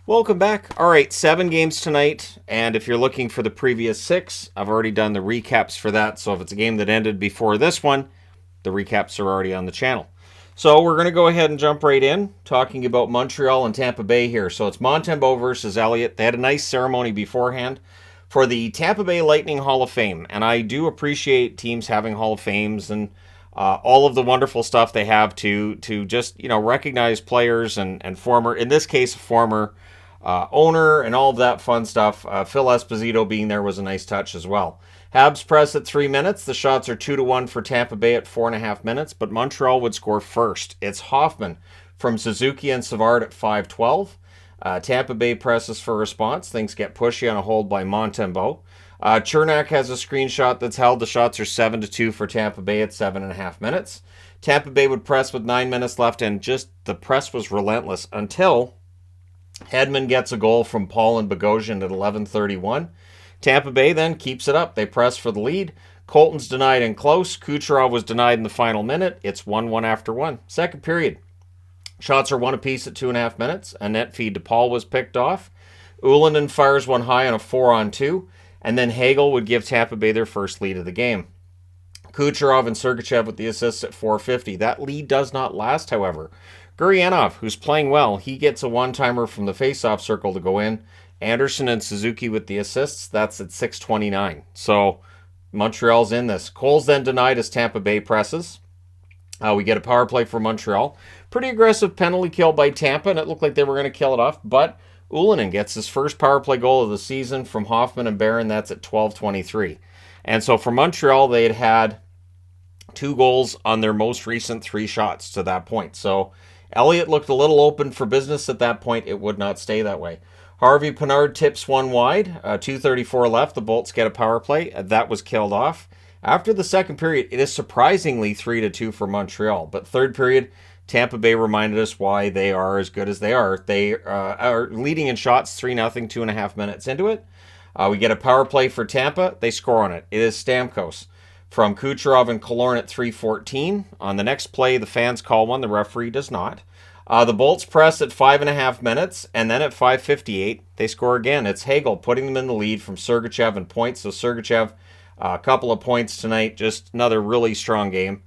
Welcome back. All right, 7 games tonight, and if you're looking for the previous 6, I've already done the recaps for that, so if it's a game that ended before this one, the recaps are already on the channel. So we're going to go ahead and jump right in, talking about Montreal and Tampa Bay here. So it's Montembeault versus Elliott. They had a nice ceremony beforehand for the Tampa Bay Lightning Hall of Fame, and I do appreciate teams having Hall of Fames and all of the wonderful stuff they have to just, recognize players and former, in this case, former owner and all of that fun stuff. Phil Esposito being there was a nice touch as well. Habs press at 3 minutes. The shots are 2-1 for Tampa Bay at 4.5 minutes, but Montreal would score first. It's Hoffman from Suzuki and Savard at 5:12. Tampa Bay presses for response. Things get pushy on a hold by Montembeault. Chernak has a screenshot that's held. The shots are 7-2 for Tampa Bay at 7.5 minutes. Tampa Bay would press with 9 minutes left, and just the press was relentless until Hedman gets a goal from Paul and Bogosian at 11:31. Tampa Bay then keeps it up. They press for the lead. Colton's denied in close. Kucherov was denied in the final minute. It's 1-1 after 1. Second period. Shots are 1 apiece at 2.5 minutes. A net feed to Paul was picked off. Ullinen fires one high on a 4-on-2. And then Hagel would give Tampa Bay their first lead of the game. Kucherov and Sergachev with the assists at 4:50. That lead does not last, however. Gurianov, who's playing well, he gets a one-timer from the face-off circle to go in. Anderson and Suzuki with the assists. That's at 6:29. So Montreal's in this. Cole's then denied as Tampa Bay presses. We get a power play for Montreal. Pretty aggressive penalty kill by Tampa, and it looked like they were going to kill it off. But Ullinen gets his first power play goal of the season from Hoffman and Barron. That's at 12:23. And so for Montreal, they had 2 goals on their most recent 3 shots to that point. So Elliott looked a little open for business at that point. It would not stay that way. Harvey Pinard tips one wide. 2:34 left. The Bolts get a power play. That was killed off. After the second period, it is surprisingly 3-2 for Montreal. But third period, Tampa Bay reminded us why they are as good as they are. They are leading in shots 3-0, 2.5 minutes into it. We get a power play for Tampa. They score on it. It is Stamkos from Kucherov and Killorn at 3:14. On the next play, the fans call one. The referee does not. The Bolts press at 5.5 minutes, and then at 5:58, they score again. It's Hagel putting them in the lead from Sergachev and points. So Sergachev, a couple of points tonight, just another really strong game.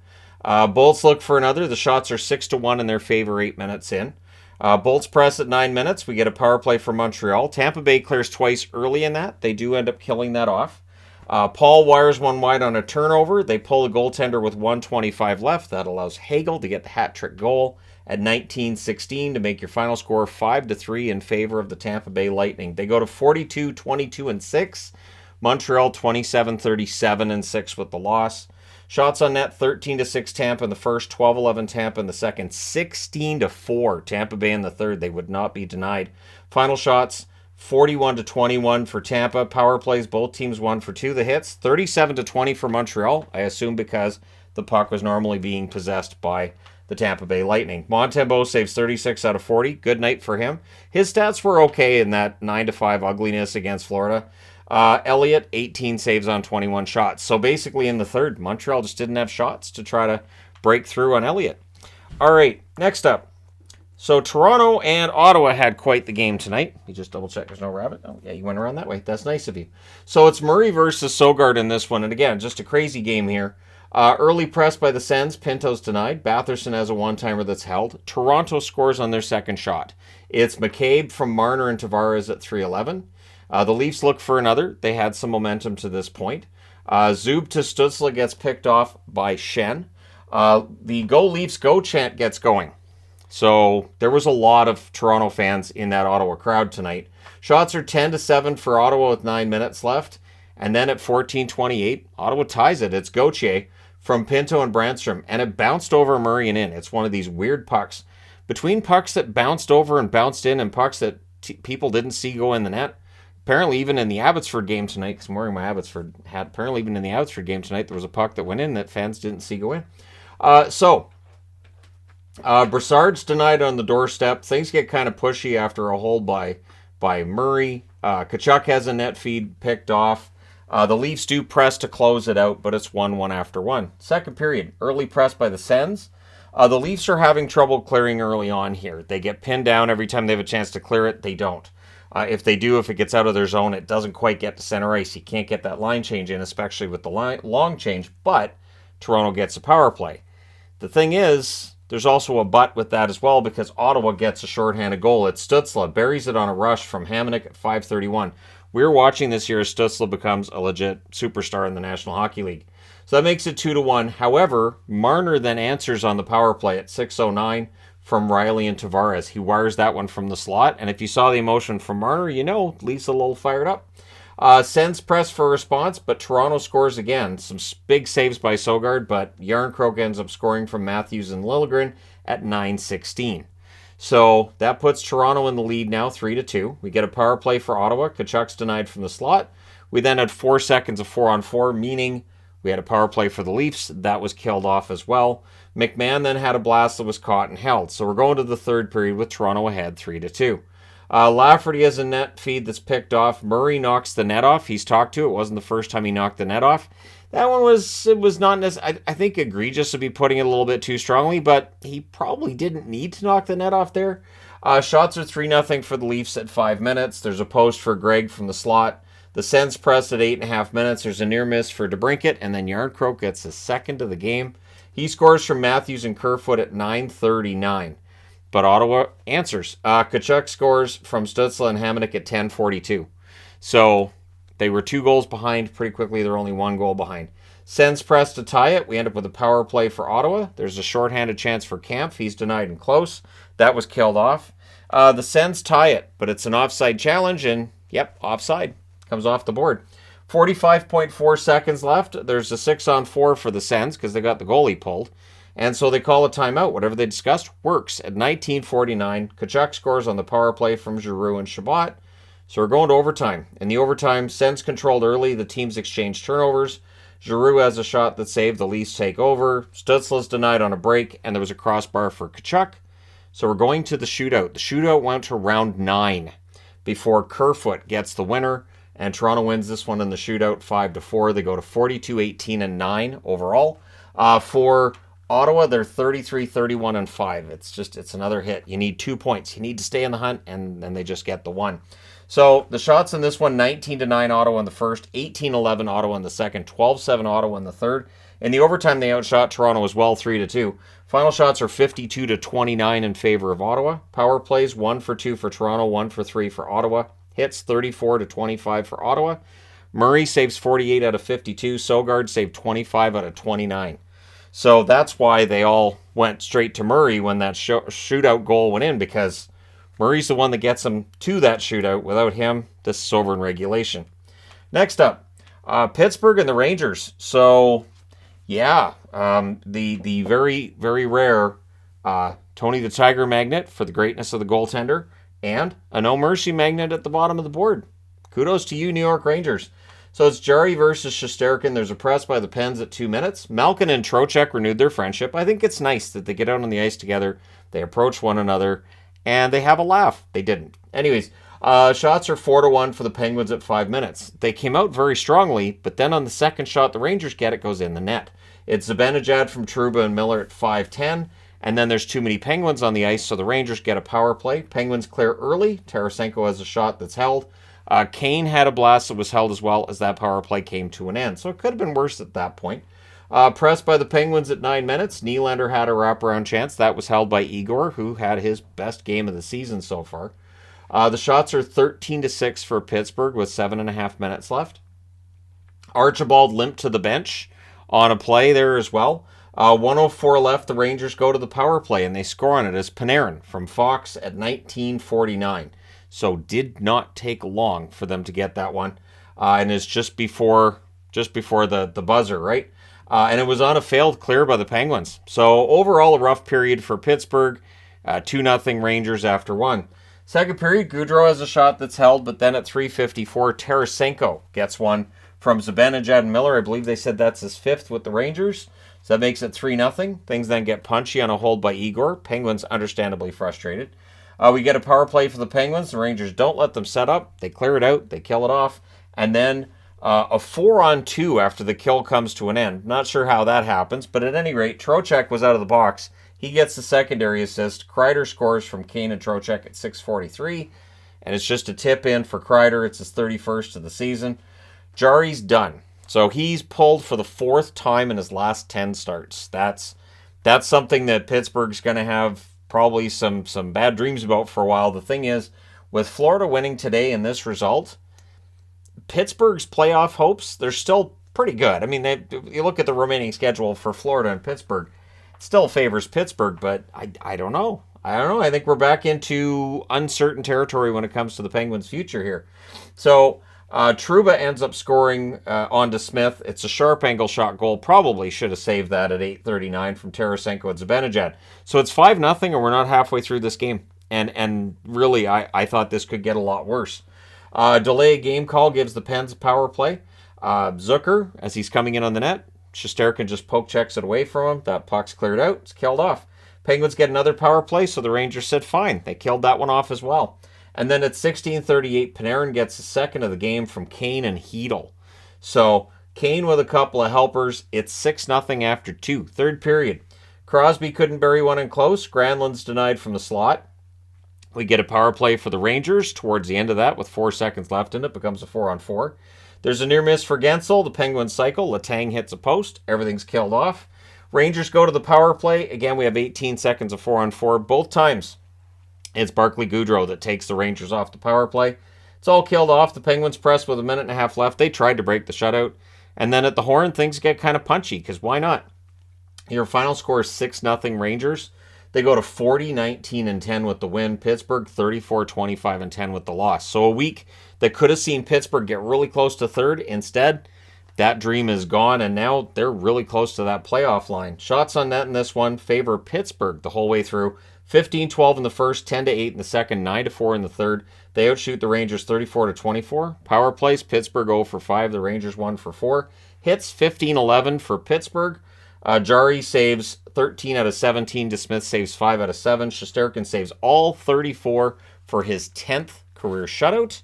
Bolts look for another. The shots are 6-1 in their favor 8 minutes in. Bolts press at 9 minutes. We get a power play for Montreal. Tampa Bay clears twice early in that. They do end up killing that off. Paul wires one wide on a turnover. They pull the goaltender with 1:25 left. That allows Hagel to get the hat-trick goal at 19:16 to make your final score 5-3 in favor of the Tampa Bay Lightning. They go to 42, 22, and 6. Montreal 27, 37, and 6 with the loss. Shots on net 13-6 Tampa in the first, 12-11 Tampa in the second, 16-4 Tampa Bay in the third. They would not be denied. Final shots 41-21 for Tampa. Power plays, both teams 1 for 2. The hits 37-20 for Montreal. I assume because the puck was normally being possessed by the Tampa Bay Lightning. Montembeault saves 36 out of 40. Good night for him. His stats were okay in that 9-5 ugliness against Florida. Elliott, 18 saves on 21 shots. So basically in the third, Montreal just didn't have shots to try to break through on Elliott. All right, next up. So Toronto and Ottawa had quite the game tonight. You just double check there's no rabbit. Oh, yeah, you went around that way. That's nice of you. So it's Murray versus Sogard in this one. And again, just a crazy game here. Early press by the Sens. Pinto's denied. Batherson has a one-timer that's held. Toronto scores on their second shot. It's McCabe from Marner and Tavares at 3:11. The Leafs look for another. They had some momentum to this point. Zub to Stützle gets picked off by Schenn. The Go Leafs Go chant gets going. So there was a lot of Toronto fans in that Ottawa crowd tonight. Shots are 10-7 for Ottawa with 9 minutes left. And then at 14:28, Ottawa ties it. It's Gauthier from Pinto and Brandstrom. And it bounced over Murray and in. It's one of these weird pucks. Between pucks that bounced over and bounced in and pucks that people didn't see go in the net. Apparently even in the Abbotsford game tonight, because I'm wearing my Abbotsford hat, apparently even in the Abbotsford game tonight, there was a puck that went in that fans didn't see go in. Brassard's denied on the doorstep. Things get kind of pushy after a hold by Murray. Tkachuk has a net feed picked off. The Leafs do press to close it out, but it's 1-1 after 1. Second period, early press by the Sens. The Leafs are having trouble clearing early on here. They get pinned down every time they have a chance to clear it. They don't. If they do, if it gets out of their zone, it doesn't quite get to center ice. You can't get that line change in, especially with the long change, but Toronto gets a power play. The thing is, there's also a but with that as well, because Ottawa gets a shorthanded goal. It's Stützle, buries it on a rush from Hamonic at 5:31. We're watching this year as Stützle becomes a legit superstar in the National Hockey League. So that makes it 2-1. However, Marner then answers on the power play at 6:09 from Riley and Tavares. He wires that one from the slot, and if you saw the emotion from Marner, you know, Leafs a little fired up. Sens press for a response, but Toronto scores again. Some big saves by Søgaard, but Järnkrok ends up scoring from Matthews and Liljegren at 9:16. So that puts Toronto in the lead now, 3-2. We get a power play for Ottawa. Tkachuk's denied from the slot. We then had 4 seconds of 4-on-4, meaning we had a power play for the Leafs. That was killed off as well. McMahon then had a blast that was caught and held. So we're going to the third period with Toronto ahead 3-2. Lafferty has a net feed that's picked off. Murray knocks the net off. He's talked to. It wasn't the first time he knocked the net off. That one was not necessarily, I think, egregious to be putting it a little bit too strongly, but he probably didn't need to knock the net off there. Shots are 3-0 for the Leafs at 5 minutes. There's a post for Gregg from the slot. The Sens press at 8.5 minutes. There's a near miss for DeBrincat, and then Järnkrok gets a second of the game. He scores from Matthews and Kerfoot at 9:39. But Ottawa answers. Tkachuk scores from Stützle and Hamonic at 10:42. So they were 2 goals behind pretty quickly. They're only 1 goal behind. Sens press to tie it. We end up with a power play for Ottawa. There's a shorthanded chance for Kampf. He's denied and close. That was killed off. The Sens tie it, but it's an offside challenge, and yep, offside. Comes off the board. 45.4 seconds left. There's a 6-on-4 for the Sens because they got the goalie pulled. And so they call a timeout. Whatever they discussed works. At 19:49, Tkachuk scores on the power play from Giroux and Chabot. So we're going to overtime. In the overtime, Sens controlled early. The teams exchanged turnovers. Giroux has a shot that saved. The Leafs take over. Stützle's denied on a break, and there was a crossbar for Tkachuk. So we're going to the shootout. The shootout went to round 9 before Kerfoot gets the winner. And Toronto wins this one in the shootout 5-4. They go to 42-18-9 overall. For Ottawa, they're 33-31-5. It's another hit. You need 2 points. You need to stay in the hunt, and then they just get the one. So the shots in this one, 19-9 Ottawa in the first, 18-11 Ottawa in the second, 12-7 Ottawa in the third. In the overtime, they outshot Toronto as well, 3-2. Final shots are 52-29 in favor of Ottawa. Power plays, 1 for 2 for Toronto, 1 for 3 for Ottawa. Hits 34-25 for Ottawa. Murray saves 48 out of 52. Søgaard saved 25 out of 29. So that's why they all went straight to Murray when that shootout goal went in, because Murray's the one that gets them to that shootout. Without him, this is over in regulation. Next up, Pittsburgh and the Rangers. So, yeah, the very, very rare Tony the Tiger magnet for the greatness of the goaltender, and a no mercy magnet at the bottom of the board. Kudos to you, New York Rangers. So it's Jari versus Shesterkin. There's a press by the Pens at 2 minutes. Malkin and Trocheck renewed their friendship. I think it's nice that they get out on the ice together, they approach one another, and they have a laugh. They didn't. Anyways, shots are 4-1 for the Penguins at 5 minutes. They came out very strongly, but then on the second shot the Rangers get, it goes in the net. It's Zibanejad from Trouba and Miller at 5:10. And then there's too many Penguins on the ice, so the Rangers get a power play. Penguins clear early. Tarasenko has a shot that's held. Kane had a blast that was held as well as that power play came to an end. So it could have been worse at that point. Pressed by the Penguins at 9 minutes. Nylander had a wraparound chance. That was held by Igor, who had his best game of the season so far. The shots are 13-6 for Pittsburgh with 7.5 minutes left. Archibald limped to the bench on a play there as well. 1:04 left. The Rangers go to the power play, and they score on it as Panarin from Fox at 19:49. So did not take long for them to get that one, and it's just before the buzzer, right? And it was on a failed clear by the Penguins. So overall, a rough period for Pittsburgh. 2-0 Rangers after 1. Second period, Gaudreau has a shot that's held, but then at 3:54, Tarasenko gets one from Zibanejad and Miller. I believe they said that's his 5th with the Rangers. So that makes it 3-0. Things then get punchy on a hold by Igor. Penguins understandably frustrated. We get a power play for the Penguins. The Rangers don't let them set up. They clear it out. They kill it off. And then a 4-on-2 after the kill comes to an end. Not sure how that happens, but at any rate, Trocheck was out of the box. He gets the secondary assist. Kreider scores from Kane and Trocheck at 6:43. And it's just a tip in for Kreider. It's his 31st of the season. Jari's done. So he's pulled for the 4th time in his last 10 starts. That's something that Pittsburgh's going to have probably some bad dreams about for a while. The thing is, with Florida winning today in this result, Pittsburgh's playoff hopes, they're still pretty good. I mean, you look at the remaining schedule for Florida and Pittsburgh, it still favors Pittsburgh, but I don't know. I think we're back into uncertain territory when it comes to the Penguins' future here. So Trouba ends up scoring onto Smith. It's a sharp angle shot goal. Probably should have saved that at 8:39 from Tarasenko and Zibanejad. So it's 5-0, and we're not halfway through this game. And really, I thought this could get a lot worse. Delay game call gives the Pens a power play. Zucker, as he's coming in on the net, Shesterkin just poke checks it away from him. That puck's cleared out. It's killed off. Penguins get another power play, so the Rangers said fine. They killed that one off as well. And then at 16:38, Panarin gets the second of the game from Kane and Hedl. So Kane with a couple of helpers. It's 6-0 after 2. Third period. Crosby couldn't bury one in close. Granlund's denied from the slot. We get a power play for the Rangers towards the end of that with 4 seconds left in it. Becomes a 4-on-4. There's a near miss for Gensel. The Penguins cycle. Letang hits a post. Everything's killed off. Rangers go to the power play. Again, we have 18 seconds of 4-on-4. Both times, it's Barclay Goodrow that takes the Rangers off the power play. It's all killed off. The Penguins press with a minute and a half left. They tried to break the shutout. And then at the horn, things get kind of punchy, because why not? Your final score is 6-0 Rangers. They go to 40-19-10 with the win. Pittsburgh 34-25-10 with the loss. So a week that could have seen Pittsburgh get really close to third. Instead, that dream is gone, and now they're really close to that playoff line. Shots on net in this one favor Pittsburgh the whole way through. 15-12 in the first, 10-8 in the second, 9-4 in the third. They outshoot the Rangers 34-24. Power plays, Pittsburgh 0 for 5. The Rangers 1 for 4. Hits 15-11 for Pittsburgh. Jari saves 13 out of 17. DeSmith saves 5 out of 7. Shesterkin saves all 34 for his 10th career shutout.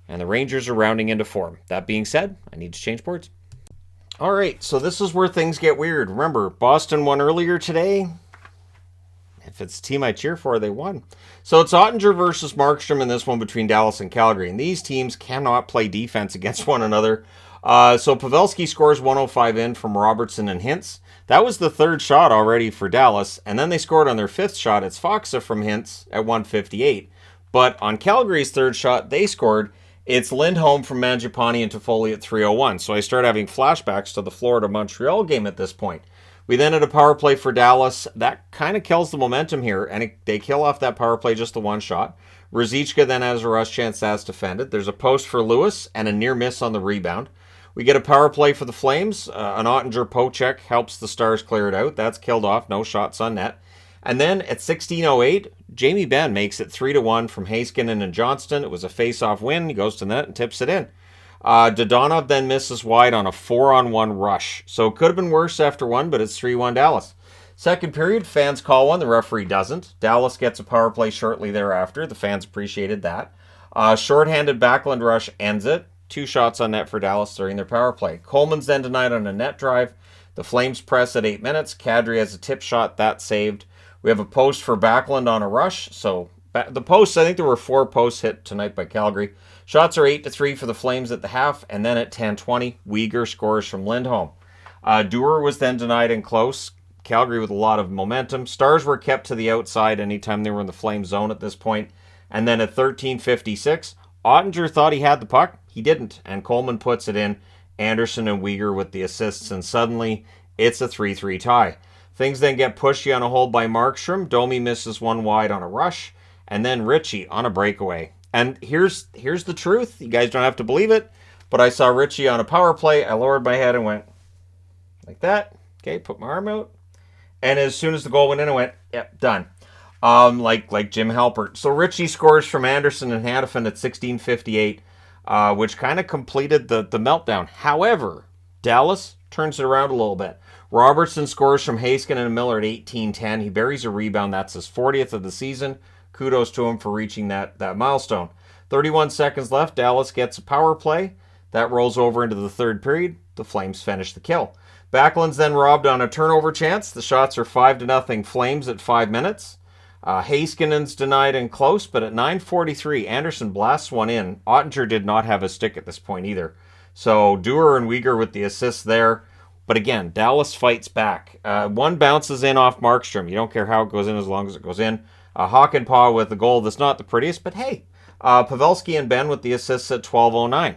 And the Rangers are rounding into form. That being said, I need to change boards. All right, so this is where things get weird. Remember, Boston won earlier today. If it's the team I cheer for, they won. So it's Ottinger versus Markstrom in this one between Dallas and Calgary. And these teams cannot play defense against one another. So Pavelski scores 105 in from Robertson and Hintz. That was the third shot already for Dallas. And then they scored on their fifth shot. It's Faksa from Hintz at 158. But on Calgary's third shot, they scored. It's Lindholm from Mangiapane and Toffoli at 3:01. So I start having flashbacks to the Florida-Montreal game at this point. We then had a power play for Dallas. That kind of kills the momentum here, and they kill off that power play just the one shot. Ruzicka then has a rush chance that's defended. There's a post for Lewis and a near miss on the rebound. We get a power play for the Flames. An Ottinger poke check helps the Stars clear it out. That's killed off. No shots on net. And then at 16:08, Jamie Benn makes it 3-1 from Heiskanen and Johnston. It was a face-off win. He goes to the net and tips it in. Dodonov then misses wide on a 4-on-1 rush. So it could have been worse after one, but it's 3-1 Dallas. Second period, fans call one. The referee doesn't. Dallas gets a power play shortly thereafter. The fans appreciated that. Shorthanded Backlund rush ends it. 2 shots on net for Dallas during their power play. Coleman's then denied on a net drive. The Flames press at 8 minutes. Kadri has a tip shot. That's saved. We have a post for Backlund on a rush. So the posts, I think there were 4 posts hit tonight by Calgary. Shots are 8-3 for the Flames at the half. And then at 10:20, Weegar scores from Lindholm. Dewar was then denied in close. Calgary with a lot of momentum. Stars were kept to the outside anytime they were in the Flame zone at this point. And then at 13:56, Ottinger thought he had the puck. He didn't. And Coleman puts it in. Anderson and Weegar with the assists. And suddenly, it's a 3-3 tie. Things then get pushy on a hold by Markstrom. Domi misses one wide on a rush. And then Ritchie on a breakaway. And here's the truth. You guys don't have to believe it. But I saw Ritchie on a power play. I lowered my head and went like that. Okay, put my arm out. And as soon as the goal went in, I went, yep, done. Like Jim Halpert. So Ritchie scores from Anderson and Hanifin at 16:58, which kind of completed the meltdown. However, Dallas turns it around a little bit. Robertson scores from Heiskanen and Miller at 18:10. He buries a rebound. That's his 40th of the season. Kudos to him for reaching that milestone. 31 seconds left. Dallas gets a power play. That rolls over into the third period. The Flames finish the kill. Backlund's then robbed on a turnover chance. The shots are 5-0 Flames at 5 minutes. Heiskanen's denied and close, but at 9:43, Anderson blasts one in. Oettinger did not have a stick at this point either. So Duer and Uyghur with the assists there. But again, Dallas fights back. One bounces in off Markstrom. You don't care how it goes in as long as it goes in. Hakanpää with the goal that's not the prettiest, but hey, Pavelski and Ben with the assists at 12:09.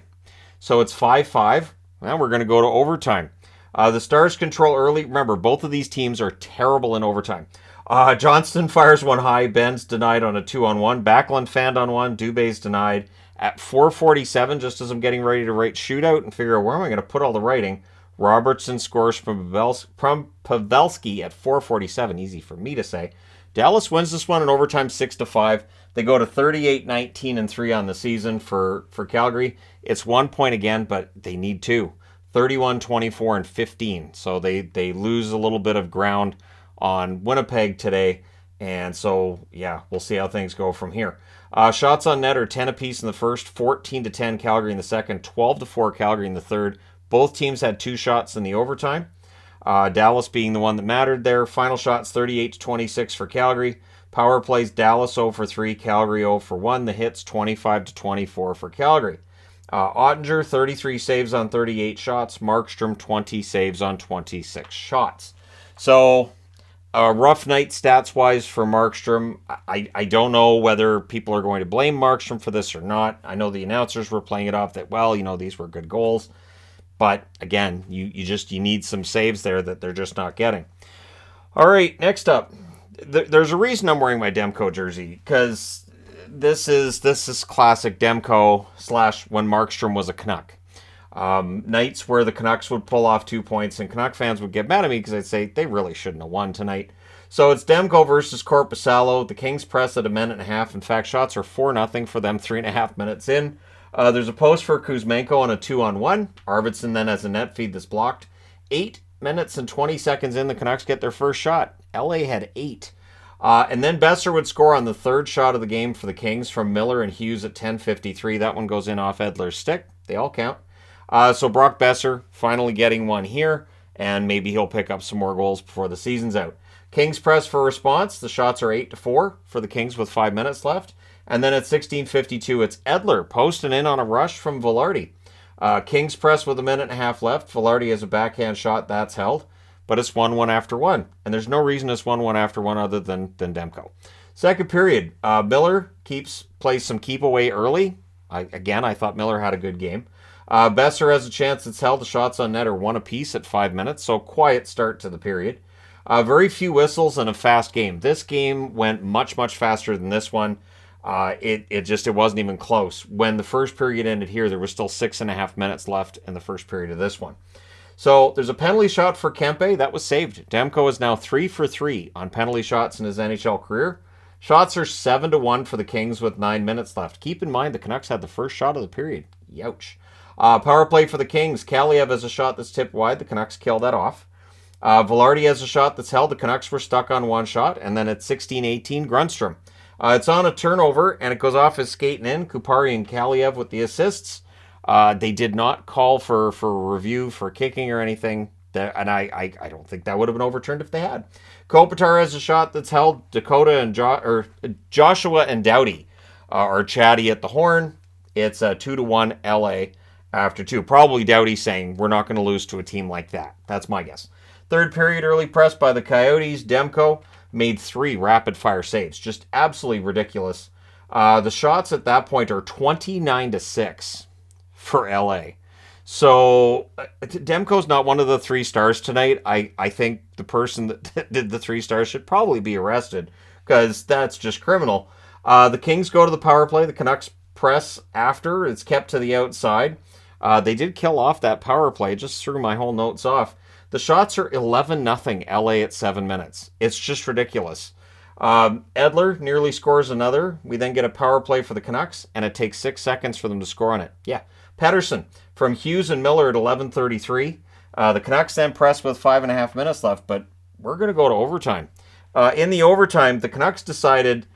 So it's 5-5. Well, we're going to go to overtime. The Stars control early. Remember, both of these teams are terrible in overtime. Johnston fires one high. Ben's denied on a 2-on-1. Backlund fanned on one. Dubé's denied. At 4:47, just as I'm getting ready to write shootout and figure out where am I going to put all the writing, Robertson scores from Pavelski at 4:47. Easy for me to say. Dallas wins this one in overtime 6-5. They go to 38-19-3 on the season for Calgary. It's 1 point again, but they need two. 31-24-15. So they lose a little bit of ground on Winnipeg today. And so, yeah, we'll see how things go from here. Shots on net are 10 apiece in the first, 14-10 Calgary in the second, 12-4 Calgary in the third. Both teams had 2 shots in the overtime. Dallas being the one that mattered there. Final shots 38-26 for Calgary. Power plays Dallas 0-3, Calgary 0-1. The hits 25-24 for Calgary. Oettinger 33 saves on 38 shots. Markstrom 20 saves on 26 shots. So a rough night stats-wise for Markstrom. I don't know whether people are going to blame Markstrom for this or not. I know the announcers were playing it off that, well, these were good goals. But again, you need some saves there that they're just not getting. All right, next up. There's a reason I'm wearing my Demko jersey, because this is classic Demko / when Markstrom was a Canuck. Nights where the Canucks would pull off 2 points, and Canuck fans would get mad at me because I'd say they really shouldn't have won tonight. So it's Demko versus Korpisalo. The Kings press at a minute and a half. In fact, shots are 4-0 for them 3.5 minutes in. There's a post for Kuzmenko on a 2-on-1. Arvidsson then has a net feed that's blocked. 8 minutes and 20 seconds in, the Canucks get their first shot. LA had 8. And then Besser would score on the third shot of the game for the Kings from Miller and Hughes at 10:53. That one goes in off Edler's stick. They all count. So Brock Besser finally getting one here, and maybe he'll pick up some more goals before the season's out. Kings press for response. The shots are 8-4 for the Kings with 5 minutes left. And then at 16:52, it's Edler posting in on a rush from Velarde. Kings press with a minute and a half left. Velarde has a backhand shot. That's held. But it's 1-1 after one. And there's no reason it's 1-1 after one other than Demko. Second period, Miller plays some keep away early. I thought Miller had a good game. Besser has a chance that's held. The shots on net are 1 apiece at 5 minutes. So quiet start to the period. Very few whistles and a fast game. This game went much, much faster than this one. It wasn't even close. When the first period ended here, there was still 6.5 minutes left in the first period of this one. So there's a penalty shot for Kempe. That was saved. Demko is now 3 for 3 on penalty shots in his NHL career. Shots are 7-1 for the Kings with 9 minutes left. Keep in mind the Canucks had the first shot of the period. Youch. Power play for the Kings. Kaliev has a shot that's tipped wide. The Canucks kill that off. Velarde has a shot that's held. The Canucks were stuck on one shot. And then at 16:18, Grundstrom. It's on a turnover, and it goes off his skating in. Kupari and Kaliev with the assists. They did not call for review for kicking or anything, and I don't think that would have been overturned if they had. Kopitar has a shot that's held. Dakota and Joshua and Doughty are chatty at the horn. It's 2-1 LA after 2. Probably Doughty saying, we're not going to lose to a team like that. That's my guess. Third period, early press by the Coyotes. Demko made 3 rapid-fire saves. Just absolutely ridiculous. The shots at that point are 29-6 for LA. So Demko's not one of the 3 stars tonight. I think the person that did the 3 stars should probably be arrested, because that's just criminal. The Kings go to the power play. The Canucks press after. It's kept to the outside. They did kill off that power play. Just threw my whole notes off. The shots are 11-0 LA at 7 minutes. It's just ridiculous. Edler nearly scores another. We then get a power play for the Canucks, and it takes 6 seconds for them to score on it. Yeah. Pettersson from Hughes and Miller at 11:33. The Canucks then press with 5.5 minutes left, but we're going to go to overtime. In the overtime, the Canucks decided,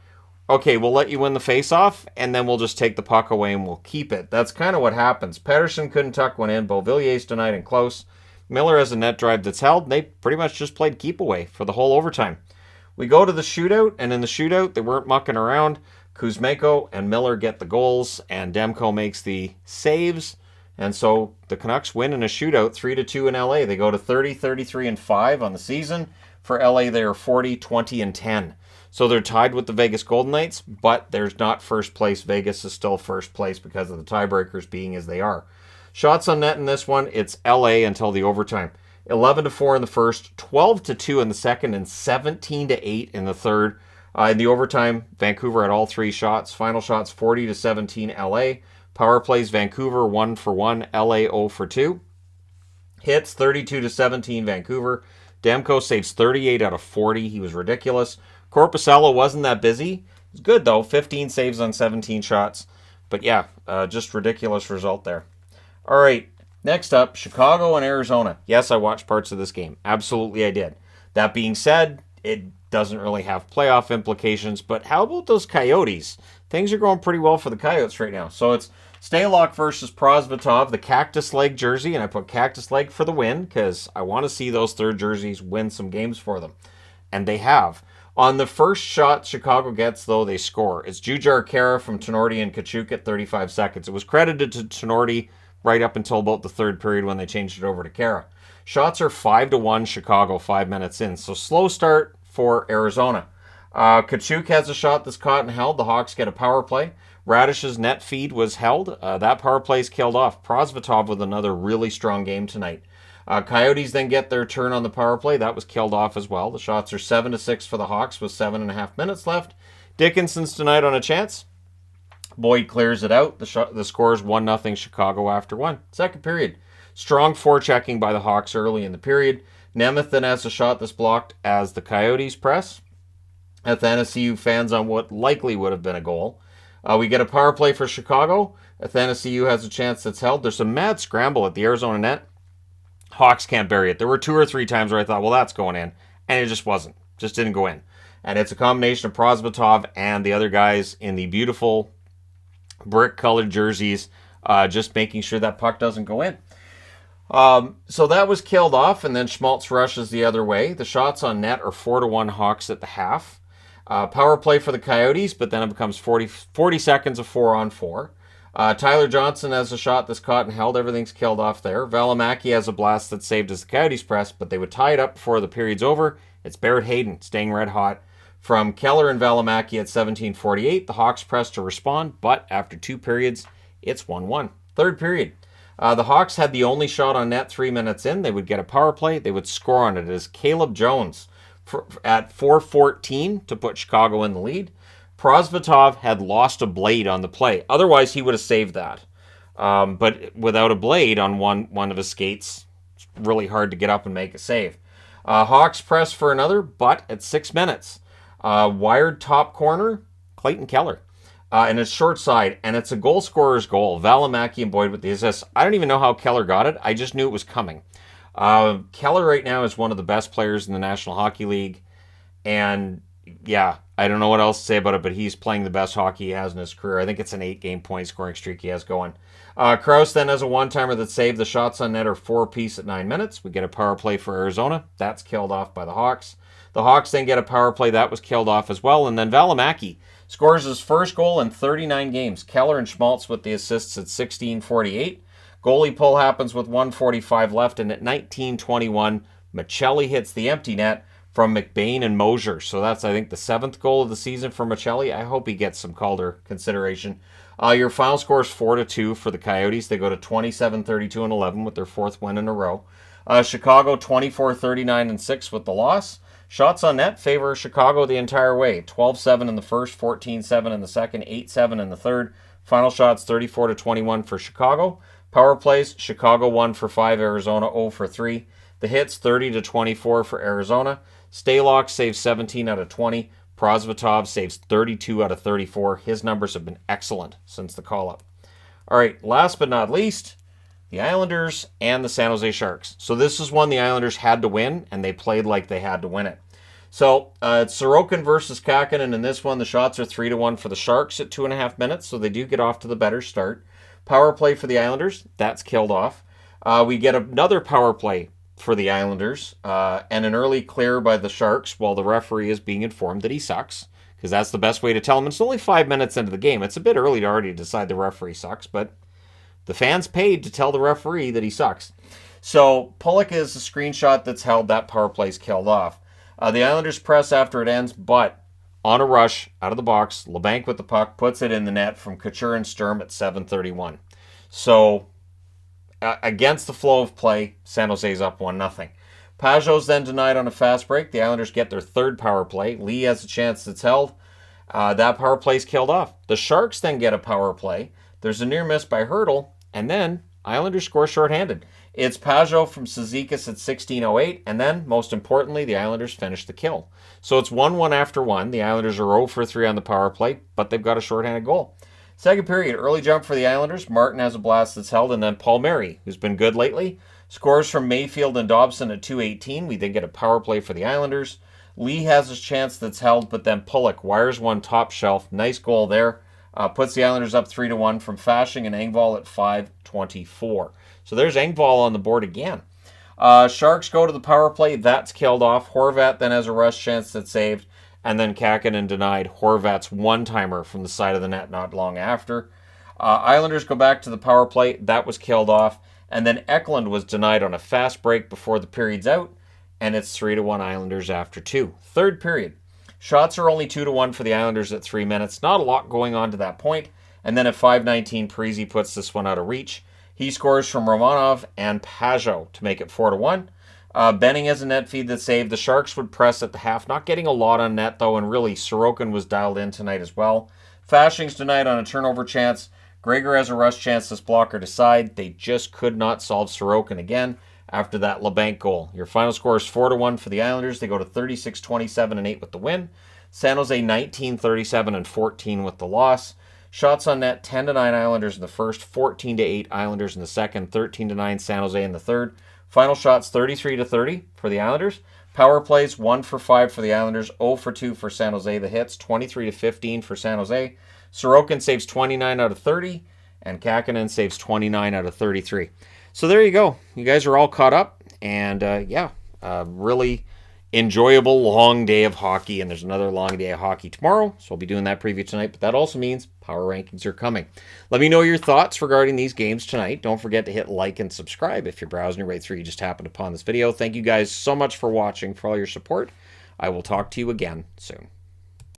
okay, we'll let you win the faceoff, and then we'll just take the puck away and we'll keep it. That's kind of what happens. Pettersson couldn't tuck one in. Beauvillier's denied and close. Miller has a net drive that's held, and they pretty much just played keep away for the whole overtime. We go to the shootout, and in the shootout, they weren't mucking around. Kuzmenko and Miller get the goals, and Demko makes the saves. And so the Canucks win in a shootout 3-2 in LA. They go to 30, 33, and 5 on the season. For LA, they are 40, 20, and 10. So they're tied with the Vegas Golden Knights, but there's not first place. Vegas is still first place because of the tiebreakers being as they are. Shots on net in this one, it's LA until the overtime. 11-4 in the first, 12-2 in the second, and 17-8 in the third. In the overtime, Vancouver had all 3 shots. Final shots 40-17 LA. Power plays Vancouver 1-for-1, LA 0-for-2. Hits 32-17 Vancouver. Demko saves 38 out of 40. He was ridiculous. Korpisalo wasn't that busy. It was good though, 15 saves on 17 shots. But yeah, just ridiculous result there. All right, next up, Chicago and Arizona. Yes, I watched parts of this game. Absolutely I did. That being said, it doesn't really have playoff implications, but how about those Coyotes? Things are going pretty well for the Coyotes right now. So it's Stalock versus Prosvetov, the Cactus Leg jersey, and I put Cactus Leg for the win because I want to see those third jerseys win some games for them. And they have. On the first shot Chicago gets, though, they score. It's Jujhar Khaira from Tinordi and Kachuk at 35 seconds. It was credited to Tinordi right up until about the third period when they changed it over to Khaira. Shots are 5-1 Chicago 5 minutes in. So slow start for Arizona. Kachuk has a shot that's caught and held. The Hawks get a power play. Radish's net feed was held. That power play is killed off. Prosvetov with another really strong game tonight. Coyotes then get their turn on the power play. That was killed off as well. The shots are 7-6 for the Hawks with 7.5 minutes left. Dickinson's tonight on a chance. Boyd clears it out. The score is 1-0 Chicago after 1. Second period. Strong forechecking by the Hawks early in the period. Nemeth then has a shot that's blocked as the Coyotes press. Athanasiou fans on what likely would have been a goal. We get a power play for Chicago. Athanasiou has a chance that's held. There's a mad scramble at the Arizona net. Hawks can't bury it. There were 2 or 3 times where I thought, well, that's going in. And it just wasn't. Just didn't go in. And it's a combination of Prosvetov and the other guys in the beautiful brick-colored jerseys just making sure that puck doesn't go in. So that was killed off, and then Schmaltz rushes the other way. The shots on net are 4-1 Hawks at the half. Power play for the Coyotes, but then it becomes 40 seconds of 4-on-4. Tyler Johnson has a shot that's caught and held. Everything's killed off there. Valimaki has a blast that's saved as the Coyotes press, but they would tie it up before the period's over. It's Barrett Hayden staying red hot. From Keller and Valimaki at 17:48, the Hawks press to respond, but after 2 periods, it's 1-1. Third period. The Hawks had the only shot on net 3 minutes in. They would get a power play. They would score on it as Caleb Jones at 4:14 to put Chicago in the lead. Prosvetov had lost a blade on the play. Otherwise, he would have saved that. But without a blade on one of his skates, it's really hard to get up and make a save. Hawks press for another, but at 6 minutes. Wired top corner, Clayton Keller. And it's short side, and it's a goal scorer's goal. Valimaki and Boyd with the assist. I don't even know how Keller got it. I just knew it was coming. Keller right now is one of the best players in the National Hockey League. And yeah, I don't know what else to say about it, but he's playing the best hockey he has in his career. I think it's an 8-game point scoring streak he has going. Krause then has a one-timer that saved. The shots on net are 4 apiece at 9 minutes. We get a power play for Arizona. That's killed off by the Hawks. The Hawks then get a power play. That was killed off as well. And then Valimaki scores his first goal in 39 games. Keller and Schmaltz with the assists at 16:48. Goalie pull happens with 1:45 left. And at 19:21, Michelli hits the empty net from McBain and Mosier. So that's, I think, the 7th goal of the season for Michelli. I hope he gets some Calder consideration. Your final score is 4-2 for the Coyotes. They go to 27-32-11 with their 4th win in a row. Chicago 24-39-6 with the loss. Shots on net favor Chicago the entire way. 12-7 in the first, 14-7 in the second, 8-7 in the third. Final shots 34-21 for Chicago. Power plays, Chicago 1 for 5, Arizona 0 for 3. The hits 30-24 for Arizona. Stalock saves 17 out of 20. Prosvetov saves 32 out of 34. His numbers have been excellent since the call-up. All right, last but not least, the Islanders and the San Jose Sharks. So this is one the Islanders had to win, and they played like they had to win it. So it's Sorokin versus Kakinen, and in this one, the shots are 3-1 for the Sharks at 2.5 minutes, so they do get off to the better start. Power play for the Islanders, that's killed off. We get another power play for the Islanders, and an early clear by the Sharks while the referee is being informed that he sucks, because that's the best way to tell him. It's only 5 minutes into the game. It's a bit early to already decide the referee sucks, but the fans paid to tell the referee that he sucks. So Pulock is a screenshot that's held. That power play's killed off. The Islanders press after it ends, but on a rush, out of the box, LeBanc with the puck, puts it in the net from Couture and Sturm at 7:31. So, against the flow of play, San Jose's up 1-0. Pajot's then denied on a fast break. The Islanders get their third power play. Lee has a chance that's held. That power play's killed off. The Sharks then get a power play. There's a near miss by Hurdle, and then Islanders score shorthanded. It's Pajot from Cizikas at 16:08, and then, most importantly, the Islanders finish the kill. So it's 1-1 after 1. The Islanders are 0 for 3 on the power play, but they've got a shorthanded goal. Second period, early jump for the Islanders. Martin has a blast that's held, and then Palmieri, who's been good lately, scores from Mayfield and Dobson at 2:18. We then get a power play for the Islanders. Lee has his chance that's held, but then Pulock wires one top shelf. Nice goal there. Puts the Islanders up 3-1 from Fasching and Engvall at 5:24. So there's Engvall on the board again. Sharks go to the power play. That's killed off. Horvat then has a rush chance that's saved. And then Kakinen denied Horvat's one-timer from the side of the net not long after. Islanders go back to the power play. That was killed off. And then Eklund was denied on a fast break before the period's out. And it's 3-1 Islanders after 2. Third period. Shots are only 2-1 for the Islanders at 3 minutes. Not a lot going on to that point. And then at 5:19, Parise puts this one out of reach. He scores from Romanov and Pajot to make it 4-1. Benning has a net feed that saved. The Sharks would press at the half, not getting a lot on net, though, and really, Sorokin was dialed in tonight as well. Fasching's denied on a turnover chance. Gregor has a rush chance this blocker to side. They just could not solve Sorokin again after that LeBanc goal. Your final score is 4-1 for the Islanders. They go to 36-27-8 with the win. San Jose 19-37-14 with the loss. Shots on net, 10-9 Islanders in the first, 14-8 Islanders in the second, 13-9 San Jose in the third. Final shots, 33-30 for the Islanders. Power plays, 1 for 5 for the Islanders, 0 for 2 for San Jose. The hits, 23-15 for San Jose. Sorokin saves 29 out of 30, and Kakinen saves 29 out of 33. So there you go. You guys are all caught up, and really enjoyable long day of hockey, and there's another long day of hockey tomorrow, so I'll be doing that preview tonight, but that also means power rankings are coming. Let me know your thoughts regarding these games tonight. Don't forget to hit like and subscribe if you're browsing right through, you just happened upon this video. Thank you guys so much for watching, for all your support. I will talk to you again soon.